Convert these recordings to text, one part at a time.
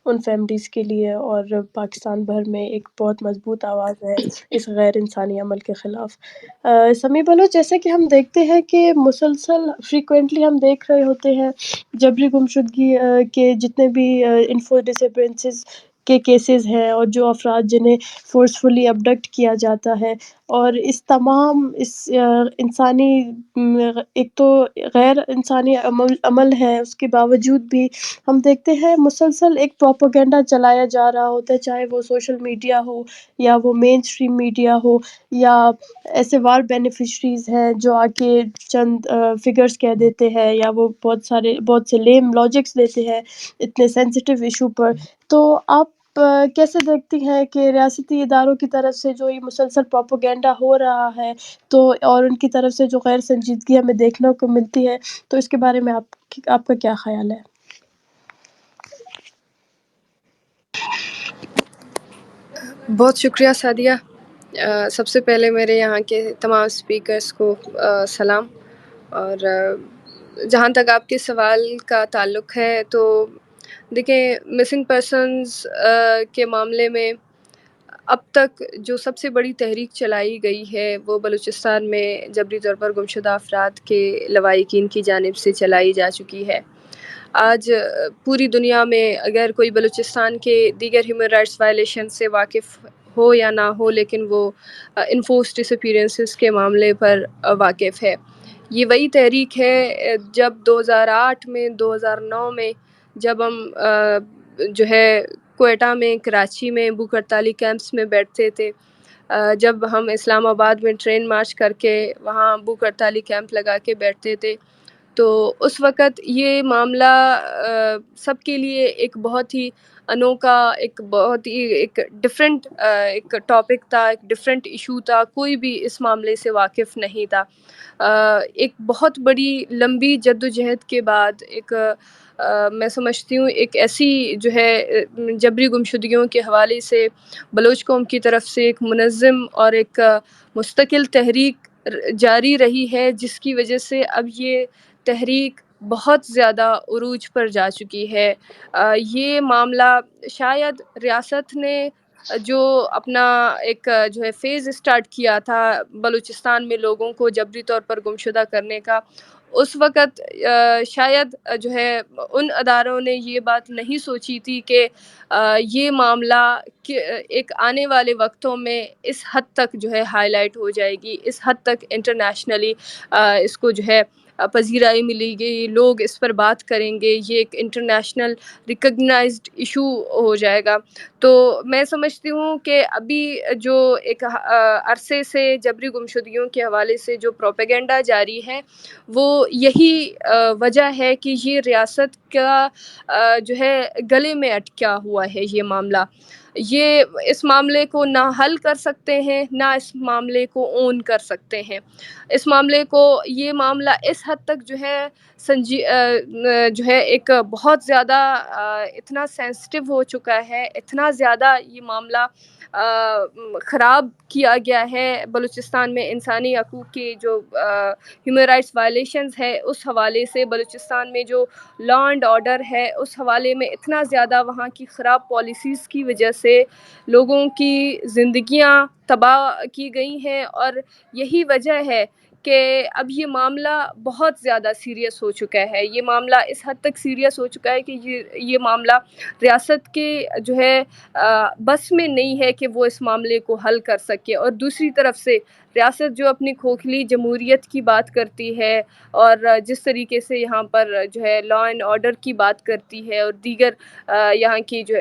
In families کے لیے اور پاکستان بھر میں ایک بہت مضبوط آواز ہے اس غیر انسانی عمل کے خلاف۔ سمیع بلوچ، جیسا کہ ہم دیکھتے ہیں کہ مسلسل فریکوینٹلی ہم دیکھ رہے ہوتے ہیں جبری گمشدگی کے جتنے بھی انفو ڈس اپیرنسز کے کیسز ہیں، اور جو افراد جنہیں فورسفلی ابڈکٹ کیا جاتا ہے، اور اس تمام اس انسانی ایک تو غیر انسانی عمل ہے، اس کے باوجود بھی ہم دیکھتے ہیں مسلسل ایک پروپیگنڈا چلایا جا رہا ہوتا ہے، چاہے وہ سوشل میڈیا ہو یا وہ مین اسٹریم میڈیا ہو، یا ایسے وار بینیفیشریز ہیں جو آ کے چند فگرز کہہ دیتے ہیں، یا وہ بہت سے لیم لاجکس دیتے ہیں اتنے سینسیٹیو ایشو پر۔ تو آپ کیسے دیکھتی ہیں کہ ریاستی اداروں کی طرف سے جو یہ مسلسل پروپیگنڈا ہو رہا ہے، تو اور ان کی طرف سے جو غیر سنجیدگی ہمیں دیکھنے کو ملتی ہے، تو اس کے بارے میں آپ کا کیا خیال ہے؟ بہت شکریہ سعدیہ۔ سب سے پہلے میرے یہاں کے تمام اسپیکرز کو سلام۔ اور جہاں تک آپ کے سوال کا تعلق ہے، تو دیکھیں، مسنگ پرسنز کے معاملے میں اب تک جو سب سے بڑی تحریک چلائی گئی ہے وہ بلوچستان میں جبری طور پر گمشدہ افراد کے لواحقین کی جانب سے چلائی جا چکی ہے۔ آج پوری دنیا میں اگر کوئی بلوچستان کے دیگر ہیومن رائٹس وائلیشن سے واقف ہو یا نہ ہو، لیکن وہ انفورس ڈس اپیرنسز کے معاملے پر واقف ہے۔ یہ وہی تحریک ہے جب 2008 میں 2009 میں جب ہم جو ہے کوئٹہ میں، کراچی میں بھوک ہڑتالی کیمپس میں بیٹھتے تھے، جب ہم اسلام آباد میں ٹرین مارچ کر کے وہاں بھوک ہڑتالی کیمپ لگا کے بیٹھتے تھے، تو اس وقت یہ معاملہ سب کے لیے ایک بہت ہی انوکھا، ایک بہت ہی ایک ڈفرینٹ ایک ٹاپک تھا، ایک ڈفرینٹ ایشو تھا۔ کوئی بھی اس معاملے سے واقف نہیں تھا۔ ایک بہت بڑی لمبی جدوجہد کے بعد ایک میں سمجھتی ہوں ایک ایسی جو ہے جبری گمشدگیوں کے حوالے سے بلوچ قوم کی طرف سے ایک منظم اور ایک مستقل تحریک جاری رہی ہے، جس کی وجہ سے اب یہ تحریک بہت زیادہ عروج پر جا چکی ہے۔ یہ معاملہ شاید ریاست نے جو اپنا ایک جو ہے فیز اسٹارٹ کیا تھا بلوچستان میں لوگوں کو جبری طور پر گمشدہ کرنے کا، اس وقت شاید جو ہے ان اداروں نے یہ بات نہیں سوچی تھی کہ یہ معاملہ ایک آنے والے وقتوں میں اس حد تک جو ہے ہائی لائٹ ہو جائے گی، اس حد تک انٹرنیشنلی اس کو جو ہے پذیرائی ملے گی، لوگ اس پر بات کریں گے، یہ ایک انٹرنیشنل ریکگنائزڈ ایشو ہو جائے گا۔ تو میں سمجھتی ہوں کہ ابھی جو ایک عرصے سے جبری گمشدگیوں کے حوالے سے جو پروپیگنڈا جاری ہے، وہ یہی وجہ ہے کہ یہ ریاست کا جو ہے گلے میں اٹکا ہوا ہے یہ معاملہ۔ یہ اس معاملے کو نہ حل کر سکتے ہیں، نہ اس معاملے کو اون کر سکتے ہیں۔ اس معاملے کو، یہ معاملہ اس حد تک جو ہے جو ہے ایک بہت زیادہ اتنا سینسٹیو ہو چکا ہے، اتنا زیادہ یہ معاملہ خراب کیا گیا ہے بلوچستان میں انسانی حقوق کی جو ہیومن رائٹس وائلیشنز ہے، اس حوالے سے بلوچستان میں جو لا اینڈ آرڈر ہے، اس حوالے میں اتنا زیادہ وہاں کی خراب پالیسیز کی وجہ سے لوگوں کی زندگیاں تباہ کی گئی ہیں، اور یہی وجہ ہے کہ اب یہ معاملہ بہت زیادہ سیریس ہو چکا ہے۔ یہ معاملہ اس حد تک سیریس ہو چکا ہے کہ یہ معاملہ ریاست کے جو ہے بس میں نہیں ہے کہ وہ اس معاملے کو حل کر سکے۔ اور دوسری طرف سے ریاست جو اپنی کھوکھلی جمہوریت کی بات کرتی ہے، اور جس طریقے سے یہاں پر جو ہے لا اینڈ آرڈر کی بات کرتی ہے، اور دیگر یہاں کی جو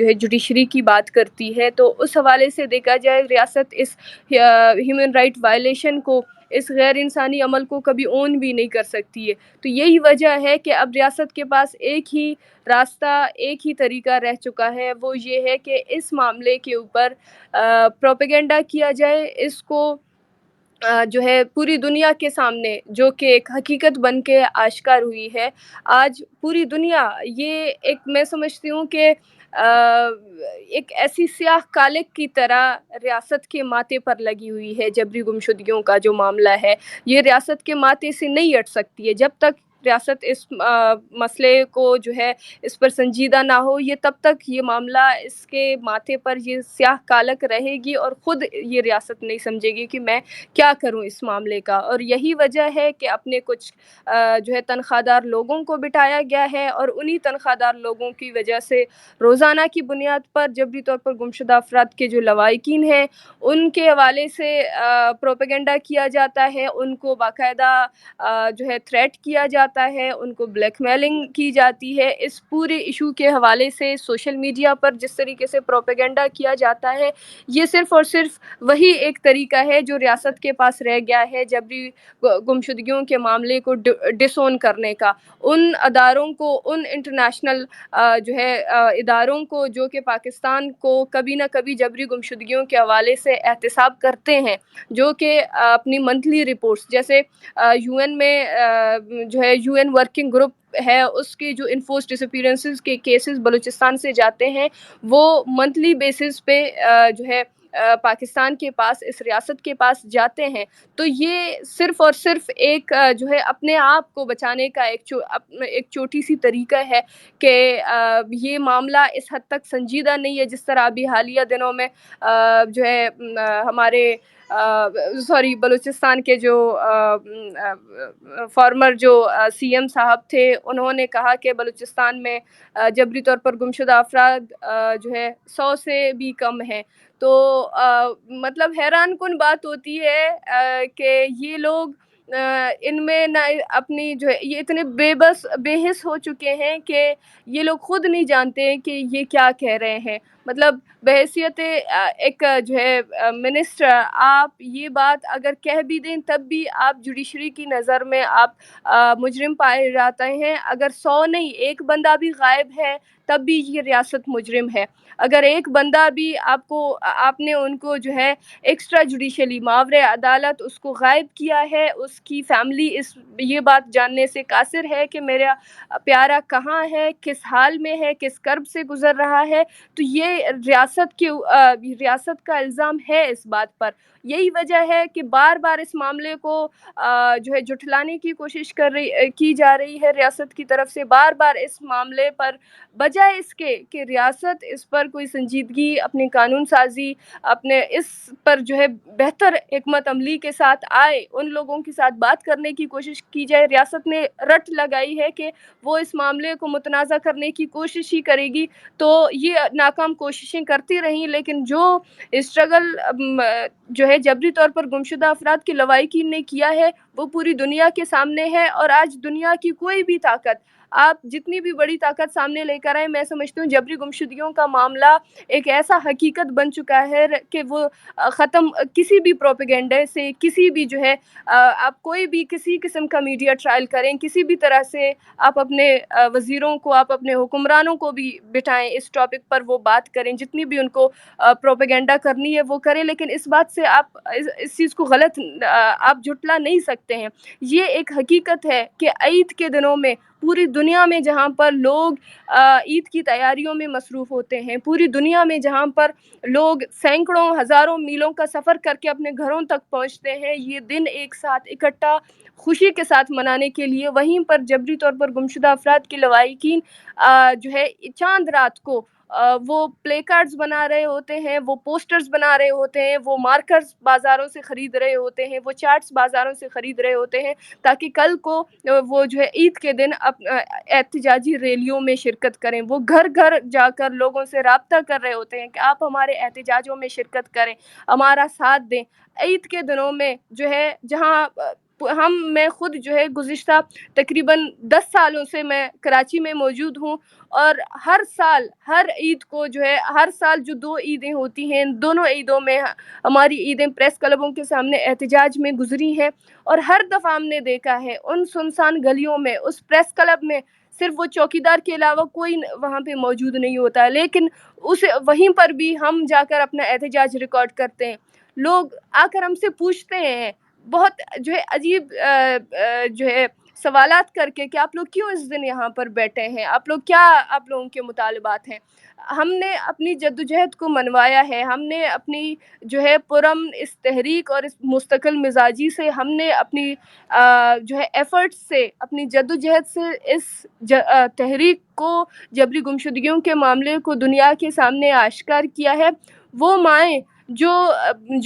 ہے جوڈیشری کی بات کرتی ہے، تو اس حوالے سے دیکھا جائے ریاست اس ہیومن رائٹ وائلیشن کو، اس غیر انسانی عمل کو کبھی اون بھی نہیں کر سکتی ہے۔ تو یہی وجہ ہے کہ اب ریاست کے پاس ایک ہی راستہ، ایک ہی طریقہ رہ چکا ہے، وہ یہ ہے کہ اس معاملے کے اوپر پروپیگنڈا کیا جائے، اس کو جو ہے پوری دنیا کے سامنے، جو کہ ایک حقیقت بن کے آشکار ہوئی ہے آج پوری دنیا، یہ ایک میں سمجھتی ہوں کہ ایک ایسی سیاہ کالک کی طرح ریاست کے ماتھے پر لگی ہوئی ہے۔ جبری گمشدگیوں کا جو معاملہ ہے، یہ ریاست کے ماتھے سے نہیں ہٹ سکتی ہے۔ جب تک ریاست اس مسئلے کو جو ہے اس پر سنجیدہ نہ ہو، یہ تب تک یہ معاملہ اس کے ماتھے پر یہ سیاہ کالک رہے گی اور خود یہ ریاست نہیں سمجھے گی کہ میں کیا کروں اس معاملے کا. اور یہی وجہ ہے کہ اپنے کچھ جو ہے تنخواہ دار لوگوں کو بٹھایا گیا ہے، اور انہی تنخواہ دار لوگوں کی وجہ سے روزانہ کی بنیاد پر جبری طور پر گمشدہ افراد کے جو لواحقین ہیں ان کے حوالے سے پروپیگنڈا کیا جاتا ہے، ان کو باقاعدہ جو ہے تھریٹ کیا جاتا ہے، ان کو بلیک میلنگ کی جاتی ہے. اس پورے ایشو کے حوالے سے سوشل میڈیا پر جس طریقے سے پروپیگنڈا کیا جاتا ہے، یہ صرف اور صرف وہی ایک طریقہ ہے جو ریاست کے پاس رہ گیا ہے جبری گمشدگیوں کے معاملے کو ڈس اون کرنے کا. ان اداروں کو، ان انٹرنیشنل جو ہے اداروں کو جو کہ پاکستان کو کبھی نہ کبھی جبری گمشدگیوں کے حوالے سے احتساب کرتے ہیں، جو کہ اپنی منتھلی رپورٹس جیسے یو این میں جو ہے یو این ورکنگ گروپ ہے، اس کے جو انفورس ڈسپیرنسز کے کیسز بلوچستان سے جاتے ہیں وہ منتھلی بیسس پہ جو ہے پاکستان کے پاس، اس ریاست کے پاس جاتے ہیں. تو یہ صرف اور صرف ایک جو ہے اپنے آپ کو بچانے کا ایک چھوٹی سی طریقہ ہے کہ یہ معاملہ اس حد تک سنجیدہ نہیں ہے جس طرح ابھی حالیہ دنوں میں جو ہے ہمارے بلوچستان کے جو فارمر جو سی ایم صاحب تھے، انہوں نے کہا کہ بلوچستان میں جبری طور پر گمشدہ افراد جو ہے 100 سے بھی کم ہیں. تو مطلب حیران کن بات ہوتی ہے کہ یہ لوگ ان میں نہ اپنی جو ہے یہ اتنے بے حس ہو چکے ہیں کہ یہ لوگ خود نہیں جانتے ہیں کہ یہ کیا کہہ رہے ہیں. مطلب بحیثیت ایک جو ہے منسٹر آپ یہ بات اگر کہہ بھی دیں تب بھی آپ جوڈیشری کی نظر میں آپ مجرم پائے جاتے ہیں. اگر 100 نہیں ایک بندہ بھی غائب ہے تب بھی یہ ریاست مجرم ہے. اگر ایک بندہ بھی آپ نے ان کو جو ہے ایکسٹرا جوڈیشلی ماورِ عدالت اس کو غائب کیا ہے، اس کی فیملی یہ بات جاننے سے قاصر ہے کہ میرا پیارا کہاں ہے، کس حال میں ہے، کس کرب سے گزر رہا ہے. تو یہ ریاست کا الزام ہے اس بات پر. یہی وجہ ہے کہ بار بار اس معاملے کو جو ہے جھٹلانے کی کوشش کی جا رہی ہے ریاست کی طرف سے. بار بار اس معاملے پر بجائے اس کے کہ ریاست اس پر کوئی سنجیدگی، اپنی قانون سازی، اپنے اس پر جو ہے بہتر حکمت عملی کے ساتھ آئے، ان لوگوں کے ساتھ بات کرنے کی کوشش کی جائے. ریاست نے رٹ لگائی ہے کہ وہ اس معاملے کو متنازع کرنے کی کوشش ہی کرے گی. تو یہ ناکام کوششیں کرتی رہیں، لیکن جو اسٹرگل جو ہے جبری طور پر گمشدہ افراد کے لواحقین نے کیا ہے وہ پوری دنیا کے سامنے ہے. اور آج دنیا کی کوئی بھی طاقت، آپ جتنی بھی بڑی طاقت سامنے لے کر آئے، میں سمجھتی ہوں جبری گمشدگیوں کا معاملہ ایک ایسا حقیقت بن چکا ہے کہ وہ ختم کسی بھی پروپیگنڈے سے، کسی بھی جو ہے آپ کوئی بھی کسی قسم کا میڈیا ٹرائل کریں، کسی بھی طرح سے آپ اپنے وزیروں کو، آپ اپنے حکمرانوں کو بھی بٹھائیں اس ٹاپک پر، وہ بات کریں، جتنی بھی ان کو پروپیگنڈا کرنی ہے وہ کریں. لیکن اس بات سے آپ اس چیز کو غلط آپ جھٹلا نہیں سکتے ہیں. یہ ایک حقیقت ہے کہ عید کے دنوں میں پوری دنیا میں جہاں پر لوگ عید کی تیاریوں میں مصروف ہوتے ہیں، پوری دنیا میں جہاں پر لوگ سینکڑوں ہزاروں میلوں کا سفر کر کے اپنے گھروں تک پہنچتے ہیں یہ دن ایک ساتھ اکٹھا خوشی کے ساتھ منانے کے لیے، وہیں پر جبری طور پر گمشدہ افراد کے لواحقین جو ہے چاند رات کو وہ پلے کارڈز بنا رہے ہوتے ہیں، وہ پوسٹرز بنا رہے ہوتے ہیں، وہ مارکرز بازاروں سے خرید رہے ہوتے ہیں، وہ چارٹس بازاروں سے خرید رہے ہوتے ہیں تاکہ کل کو وہ جو ہے عید کے دن احتجاجی ریلیوں میں شرکت کریں. وہ گھر گھر جا کر لوگوں سے رابطہ کر رہے ہوتے ہیں کہ آپ ہمارے احتجاجوں میں شرکت کریں، ہمارا ساتھ دیں. عید کے دنوں میں جو ہے جہاں میں خود جو ہے گزشتہ تقریباً 10 سالوں سے میں کراچی میں موجود ہوں، اور ہر سال ہر عید کو جو ہے ہر سال جو 2 عیدیں ہوتی ہیں، دونوں عیدوں میں ہماری عیدیں پریس کلبوں کے سامنے احتجاج میں گزری ہیں. اور ہر دفعہ ہم نے دیکھا ہے ان سنسان گلیوں میں، اس پریس کلب میں صرف وہ چوکیدار کے علاوہ کوئی وہاں پہ موجود نہیں ہوتا ہے، لیکن وہیں پر بھی ہم جا کر اپنا احتجاج ریکارڈ کرتے ہیں. لوگ آ کر ہم سے پوچھتے ہیں، بہت جو ہے عجیب جو ہے سوالات کر کے کہ آپ لوگ کیوں اس دن یہاں پر بیٹھے ہیں، آپ لوگوں کے مطالبات ہیں۔ ہم نے اپنی جدوجہد کو منوایا ہے، ہم نے اپنی جو ہے پرامن اس تحریک اور اس مستقل مزاجی سے ہم نے اپنی جو ہے ایفرٹس سے، اپنی جدوجہد سے اس تحریک کو، جبری گمشدگیوں کے معاملے کو دنیا کے سامنے آشکار کیا ہے۔ وہ مائیں جو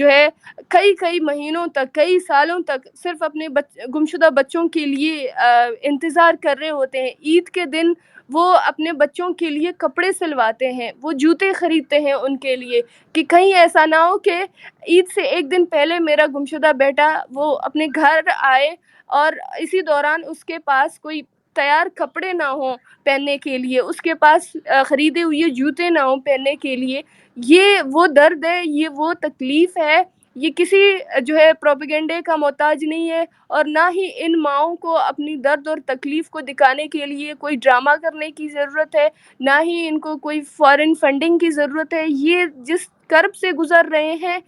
ہے کئی مہینوں تک، کئی سالوں تک صرف اپنے گمشدہ بچوں کے لیے انتظار کر رہے ہوتے ہیں۔ عید کے دن وہ اپنے بچوں کے لیے کپڑے سلواتے ہیں، وہ جوتے خریدتے ہیں ان کے لیے، کہ کہیں ایسا نہ ہو کہ عید سے ایک دن پہلے میرا گمشدہ بیٹا وہ اپنے گھر آئے اور اسی دوران اس کے پاس کوئی تیار کپڑے نہ ہوں پہننے کے لیے، اس کے پاس خریدے ہوئے جوتے نہ ہوں پہننے کے لیے۔ یہ وہ درد ہے، یہ وہ تکلیف ہے، یہ کسی جو ہے پروپیگنڈے کا محتاج نہیں ہے، اور نہ ہی ان ماؤں کو اپنی درد اور تکلیف کو دکھانے کے لیے کوئی ڈرامہ کرنے کی ضرورت ہے، نہ ہی ان کو کوئی فارن فنڈنگ کی ضرورت ہے۔ یہ جس کرب سے گزر رہے ہیں،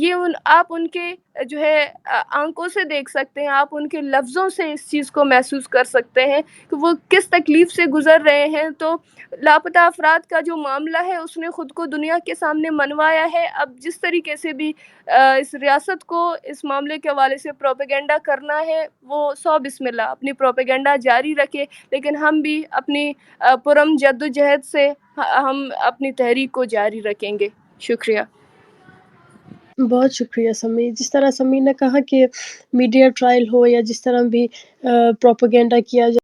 یہ آپ ان کے جو ہے آنکھوں سے دیکھ سکتے ہیں، آپ ان کے لفظوں سے اس چیز کو محسوس کر سکتے ہیں کہ وہ کس تکلیف سے گزر رہے ہیں۔ تو لاپتہ افراد کا جو معاملہ ہے اس نے خود کو دنیا کے سامنے منوایا ہے۔ اب جس طریقے سے بھی اس ریاست کو اس معاملے کے حوالے سے پروپیگنڈا کرنا ہے، وہ بسم اللہ اپنی پروپیگنڈا جاری رکھے، لیکن ہم بھی اپنی پرم جدوجہد سے ہم اپنی تحریک کو جاری رکھیں گے۔ شکریہ۔ بہت شکریہ سمی۔ جس طرح سمی نے کہا کہ میڈیا ٹرائل ہو یا جس طرح بھی پروپیگنڈا کیا جائے